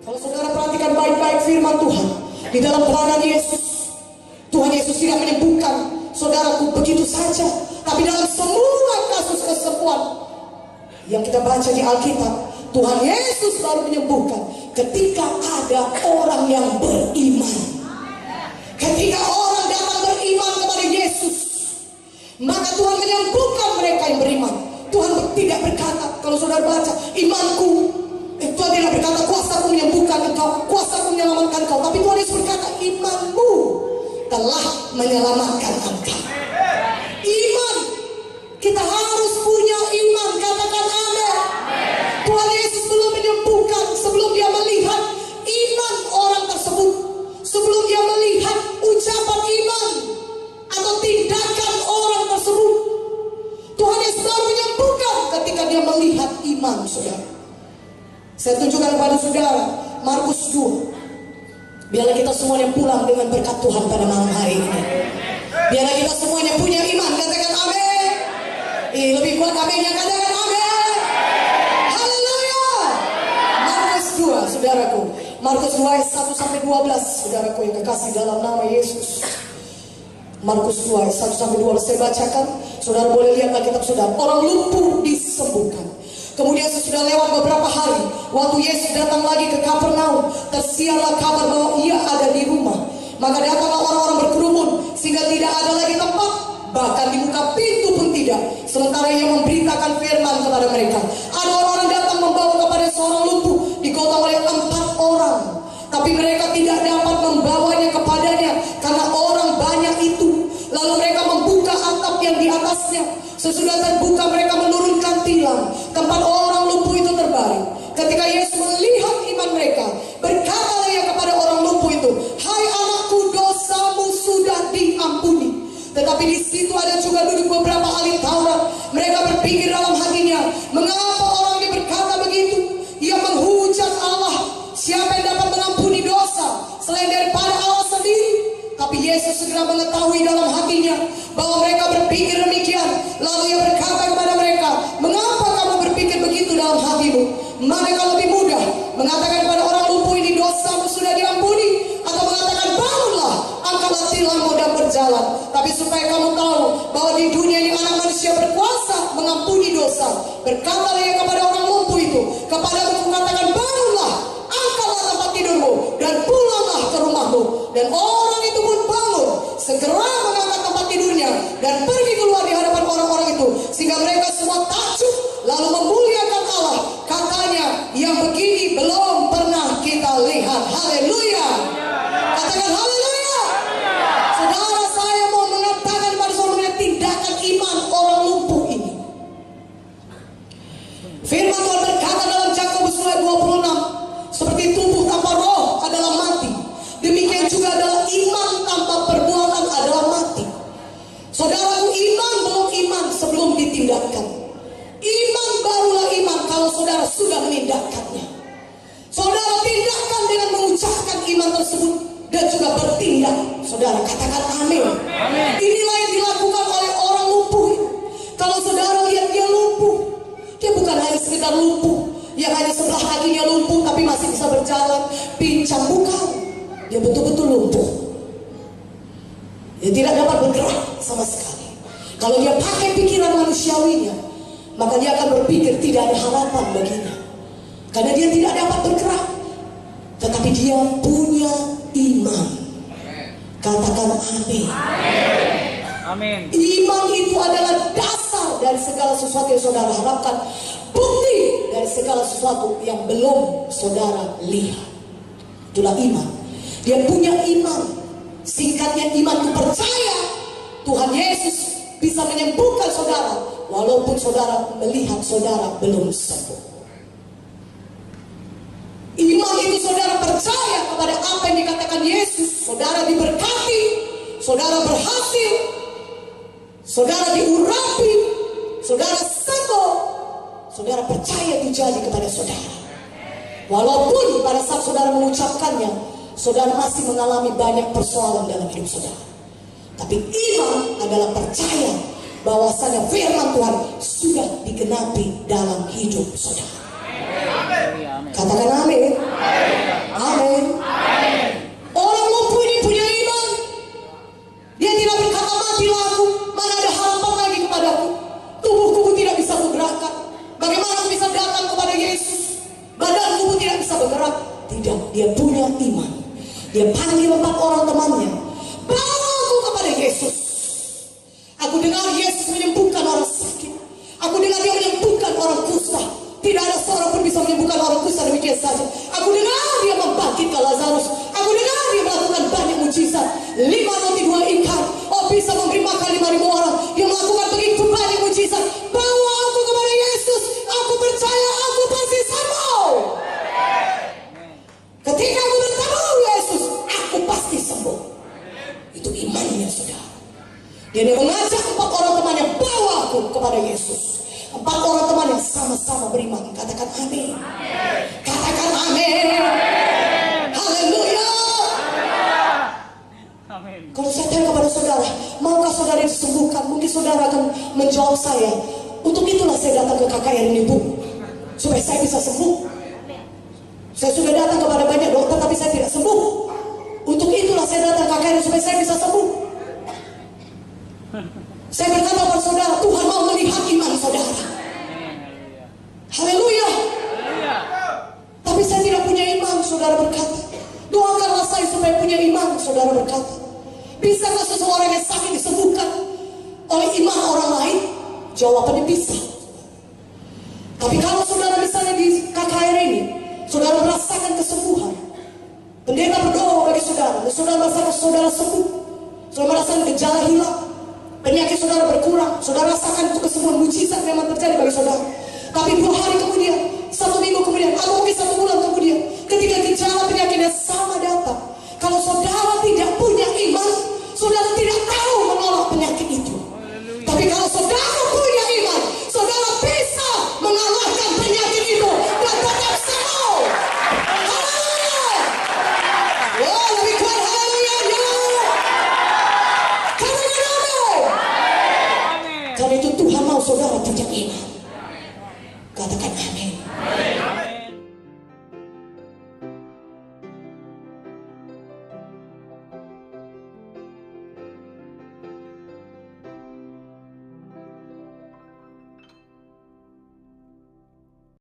Kalau saudara perhatikan baik-baik firman Tuhan di dalam pelayanan Yesus, Tuhan Yesus tidak menyembuhkan saudaraku begitu saja, tapi dalam semua kasus kesembuhan yang kita baca di Alkitab, Tuhan Yesus baru menyembuhkan ketika ada orang yang beriman. Ketika orang datang beriman kepada Yesus, maka Tuhan menyembuhkan mereka yang beriman. Tuhan tidak berkata, kalau saudara baca, imanku, Tuhan tidak berkata kuasaku menyembuhkan engkau, kuasaku menyelamatkan engkau, tapi Tuhan Yesus berkata imanmu telah menyelamatkan engkau. Iman, kita harus punya iman, katakan amin. Tuhan Yesus belum menyembuhkan sebelum dia melihat iman orang tersebut, sebelum dia melihat ucapan iman atau tindakan orang tersebut. Tuhan Yesus baru menyembuhkan ketika dia melihat iman saudara. Saya tunjukkan kepada saudara Markus 2. Biarlah kita semuanya pulang dengan berkat Tuhan pada malam hari ini. Biarlah kita semuanya punya iman, katakan amin. Lebih kuat amin yang katakan amin. Haleluya. Markus 2 saudaraku. Markus 2 ayat 1 sampai 12 saudaraku yang kekasih dalam nama Yesus. Markus 2 ayat 1 sampai 12 saya bacakan. Saudara boleh lihat Alkitab saudara. Orang lumpuh disembuhkan. Kemudian sesudah lewat beberapa hari, waktu Yesus datang lagi ke Kapernaum, tersiarlah kabar bahwa ia ada di rumah. Maka datanglah orang-orang berkerumun sehingga tidak ada lagi tempat, bahkan di muka pintu pun tidak. Sementara ia memberitakan firman kepada mereka. Ada orang-orang datang membawa kepada seorang lumpuh, digotong oleh 4 orang. Tapi mereka tidak dapat membawanya kepadanya karena orang banyak itu. Lalu mereka membuka atap yang di atasnya. Sesudah terbuka mereka menurunkan tilam, tempat orang lumpuh itu terbaring. Ketika Yesus melihat iman mereka, berkatalah ia kepada orang lumpuh itu, "Hai anakku, dosamu sudah diampuni." Tetapi di situ ada juga duduk beberapa ahli Taurat. Mereka berpikir dalam hatinya, mengapa orang ini berkata begitu? Ia menghujat Allah. Siapa yang dapat mengampuni dosa selain daripada Allah sendiri? Tapi Yesus segera mengetahui dalam hatinya bahwa mereka berpikir demikian. Lalu ia berkata kepada mereka, "Mengapa kamu berpikir begitu dalam hatimu? Manakah lebih mudah mengatakan kepada orang lumpuh ini dosamu sudah diampuni, atau mengatakan bangunlah, angkatlah tilammu dan berjalan? Tapi supaya kamu tahu bahwa di dunia ini anak manusia berkuasa mengampuni dosa." Berkatalah ia kepada orang lumpuh itu, "Kepadamu kukatakan bangunlah, angkatlah tempat tidurmu dan pulanglah ke rumahmu." Dan orang itu pun bangun, segera mengangkat tempat tidurnya dan pergi keluar di hadapan orang-orang itu, sehingga mereka semua takjub lalu memuliakan Allah. Katanya, yang begini belum pernah kita lihat. Haleluya. Katakan haleluya. Saudara, saya mau mengatakan kepada saudara tindakan iman orang lumpuh ini. Firman Tuhan berkata dalam Yakobus 2:26, seperti tubuh tanpa roh adalah mati, demikian juga adalah iman tanpa perbuatan adalah mati. Saudaraku, iman belum iman sebelum ditindakkan. Iman barulah iman kalau saudara sudah menindakkannya. Saudara tindakan dengan mengucapkan iman tersebut dan juga bertindak. Saudara katakan amin. Inilah yang dilakukan oleh orang lumpuh. Kalau saudara lihat dia lumpuh, dia bukan hanya sekedar lumpuh yang hanya sebelah kakinya lumpuh tapi masih bisa berjalan, pincang, bukan. Dia betul-betul lumpuh. Dia tidak dapat bergerak sama sekali. Kalau dia pakai pikiran manusiawinya, maka dia akan berpikir tidak ada harapan baginya. Karena dia tidak dapat bergerak. Tetapi dia punya iman. Katakan amin. Amin. Iman itu adalah dasar dari segala sesuatu yang saudara harapkan. Bukti dari segala sesuatu yang belum saudara lihat. Itulah iman. Dia punya iman. Singkatnya, iman itu percaya Tuhan Yesus bisa menyembuhkan saudara walaupun saudara melihat saudara belum sembuh. Iman itu saudara percaya kepada apa yang dikatakan Yesus. Saudara diberkati, saudara berhasil, saudara diurapi, saudara sembuh. Saudara percaya itu jadi kepada saudara. Walaupun pada saat saudara mengucapkannya, saudara masih mengalami banyak persoalan dalam hidup saudara. Tapi iman adalah percaya bahwasanya firman Tuhan sudah digenapi dalam hidup saudara. Katakan amin. Dia panggil 4 orang temannya, bawa aku kepada Yesus. Aku dengar Yesus menyembuhkan orang sakit. Aku dengar dia menyembuhkan orang kusta. Tidak ada seorang pun bisa menyembuhkan orang kusta demikian saja. Aku dengar dia membangkitkan Lazarus. Aku dengar dia melakukan banyak mujizat. 5 roti 2 ikan. Oh, bisa memberi makan 5.000 orang. Dia melakukan begitu banyak mujizat. Bawa aku kepada Yesus. Aku percaya aku pasti sembuh. Ketika aku bertemu Yesus, aku pasti sembuh. Itu imannya, saudara. Dia mengajak 4 orang temannya, bawa aku kepada Yesus. 4 orang teman yang sama-sama beriman. Katakan amin. Katakan amin. Haleluya. Amin. Kalau saya tanya kepada saudara, maukah saudara disembuhkan? Mungkin saudara akan menjawab saya, untuk itulah saya datang ke KKR ini, Bu, supaya saya bisa sembuh. Saya sudah datang kepada banyak dokter tapi saya tidak sembuh. Untuk itulah saya datang ke KKR supaya saya bisa sembuh. Saya berkata kepada saudara, Tuhan mau melihat iman saudara. Haleluya. Tapi saya tidak punya iman, saudara berkata. Doakanlah saya supaya punya iman, saudara berkata. Bisakah seseorang yang sakit disembuhkan oleh iman orang lain? Jawabannya bisa. Tapi kalau saudara misalnya di KKR ini, saudara merasakan kesembuhan, pendeta berdoa bagi saudara, dan saudara merasakan saudara sembuh, saudara merasakan gejala hilang, penyakit saudara berkurang, saudara rasakan itu kesembuhan, mujizat memang terjadi bagi saudara. Tapi 2 hari kemudian, 1 minggu kemudian, atau mungkin 1 bulan